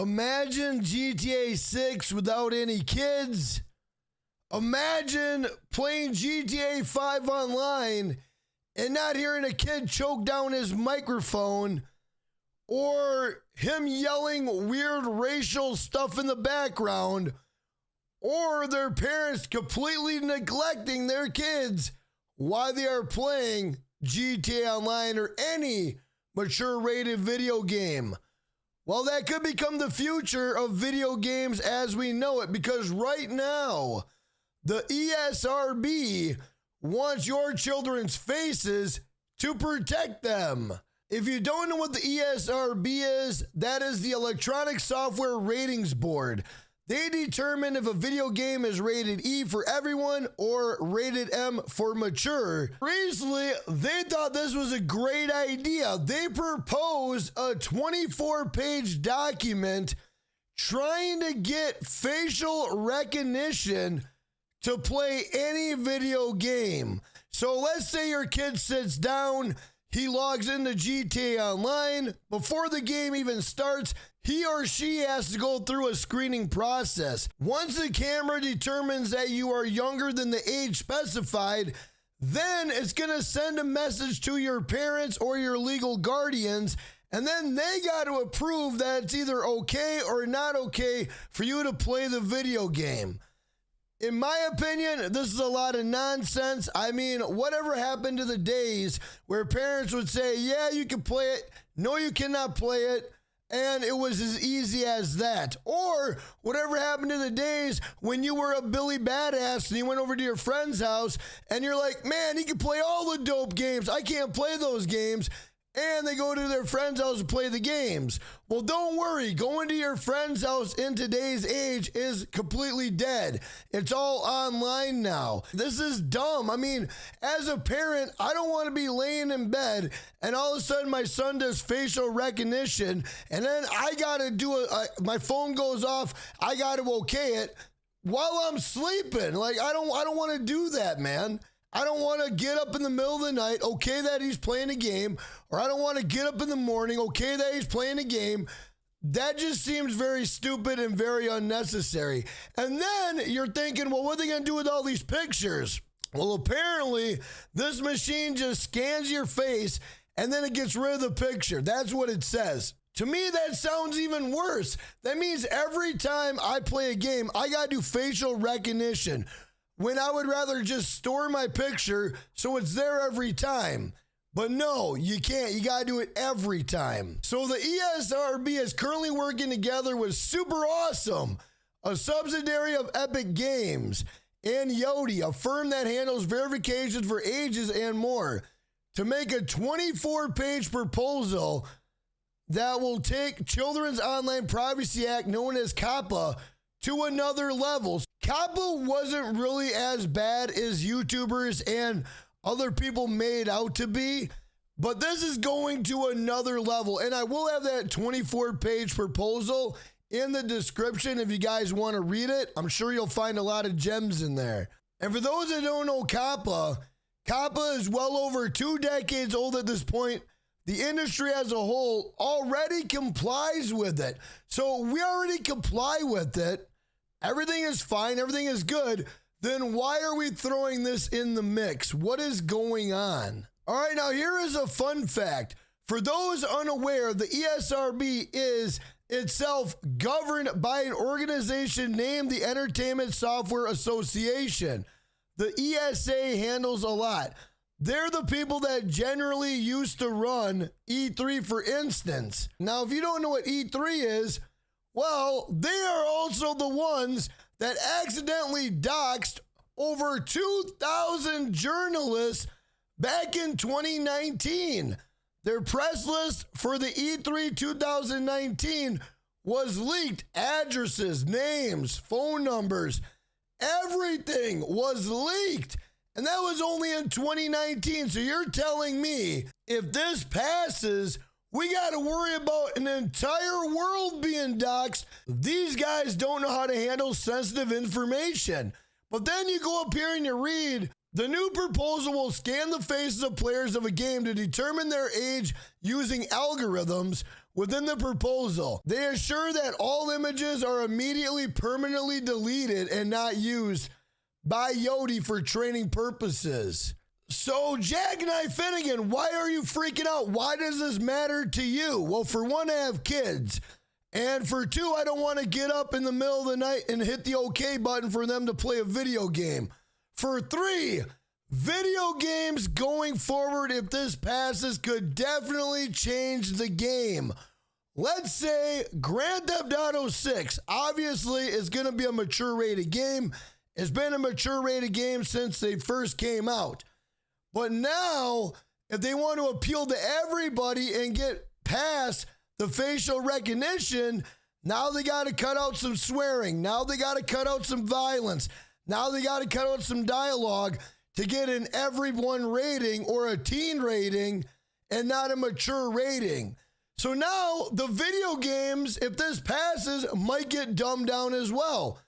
Imagine GTA 6 without any kids. Imagine playing GTA 5 online and not hearing a kid choke down his microphone or him yelling weird racial stuff in the background or their parents completely neglecting their kids while they are playing GTA Online or any mature rated video game. Well, that could become the future of video games as we know it, because right now, the ESRB wants your children's faces to protect them. If you don't know what the ESRB is, that is the Electronic Software Ratings Board. They determine if a video game is rated E for everyone or rated M for mature. Recently, they thought this was a great idea. They proposed a 24-page document trying to get facial recognition to play any video game. So let's say your kid sits down, he logs into GTA Online. Before the game even starts, he or she has to go through a screening process. Once the camera determines that you are younger than the age specified, then it's going to send a message to your parents or your legal guardians, and then they got to approve that it's either okay or not okay for you to play the video game. In my opinion, this is a lot of nonsense. I mean, whatever happened to the days where parents would say, yeah, you can play it, no, you cannot play it, and it was as easy as that. Or whatever happened to the days when you were a Billy Badass and you went over to your friend's house and you're like, man, he can play all the dope games. I can't play those games. And they go to their friend's house to play the games. Well, don't worry. Going to your friend's house in today's age is completely dead. It's all online now. This is dumb. I mean, as a parent, I don't want to be laying in bed and all of a sudden my son does facial recognition and then I got to do my phone goes off. I got to okay it while I'm sleeping. Like, I don't want to do that, man. I don't want to get up in the middle of the night, okay that he's playing a game, or I don't want to get up in the morning, okay that he's playing a game. That just seems very stupid and very unnecessary. And then you're thinking, well, what are they going to do with all these pictures? Well, apparently, this machine just scans your face and then it gets rid of the picture. That's what it says. To me, that sounds even worse. That means every time I play a game, I got to do facial recognition, when I would rather just store my picture so it's there every time. But no, you can't. You got to do it every time. So the ESRB is currently working together with Super Awesome, a subsidiary of Epic Games, and Yoti, a firm that handles verifications for ages and more, to make a 24-page proposal that will take Children's Online Privacy Act, known as COPPA, to another level. COPPA wasn't really as bad as YouTubers and other people made out to be, but this is going to another level. And I will have that 24-page proposal in the description if you guys want to read it. I'm sure you'll find a lot of gems in there. And for those that don't know COPPA, COPPA is well over 2 decades old at this point. The industry as a whole already complies with it. So we already comply with it. Everything is fine. Everything is good. Then why are we throwing this in the mix? What is going on? All right, now here is a fun fact. For those unaware, the ESRB is itself governed by an organization named the Entertainment Software Association. The ESA handles a lot. They're the people that generally used to run E3, for instance. Now, if you don't know what E3 is, well, they are also the ones that accidentally doxed over 2,000 journalists back in 2019. Their press list for the E3 2019 was leaked. Addresses, names, phone numbers, everything was leaked. And that was only in 2019. So you're telling me if this passes, we got to worry about an entire world being doxxed. These guys don't know how to handle sensitive information. But then you go up here and you read, the new proposal will scan the faces of players of a game to determine their age using algorithms, within the proposal. They assure that all images are immediately permanently deleted and not used by Yoti for training purposes. So, Jackknife Finnegan, why are you freaking out? Why does this matter to you? Well, for one, I have kids. And for two, I don't want to get up in the middle of the night and hit the OK button for them to play a video game. For three, video games going forward, if this passes, could definitely change the game. Let's say Grand Theft Auto 6 obviously is going to be a mature rated game. It's been a mature rated game since they first came out. But now, if they want to appeal to everybody and get past the facial recognition, now they got to cut out some swearing. Now they got to cut out some violence. Now they got to cut out some dialogue to get an everyone rating or a teen rating and not a mature rating. So now the video games, if this passes, might get dumbed down as well.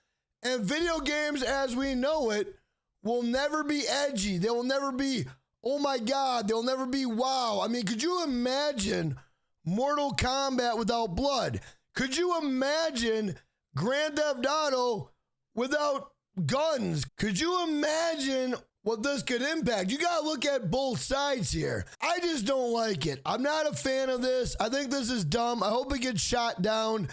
And video games as we know it will never be edgy. They will never be, oh my God, they'll never be wow. I mean, could you imagine Mortal Kombat without blood? Could you imagine Grand Theft Auto without guns? Could you imagine what this could impact? You got to look at both sides here. I just don't like it. I'm not a fan of this. I think this is dumb. I hope it gets shot down.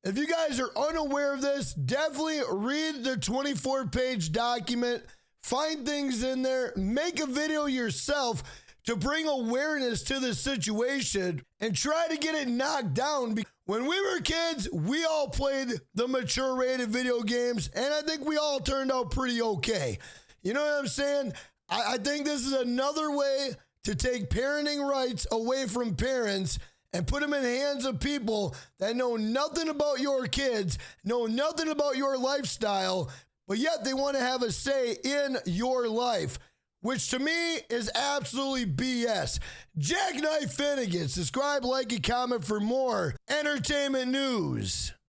If you guys are unaware of this, definitely read the 24-page document, find things in there, make a video yourself to bring awareness to the situation and try to get it knocked down. When we were kids, we all played the mature rated video games, and I think we all turned out pretty okay. You know what I'm saying? I think this is another way to take parenting rights away from parents and put them in the hands of people that know nothing about your kids, know nothing about your lifestyle, but yet they want to have a say in your life, which to me is absolutely BS. Jackknife Finnegan, subscribe, like, and comment for more entertainment news.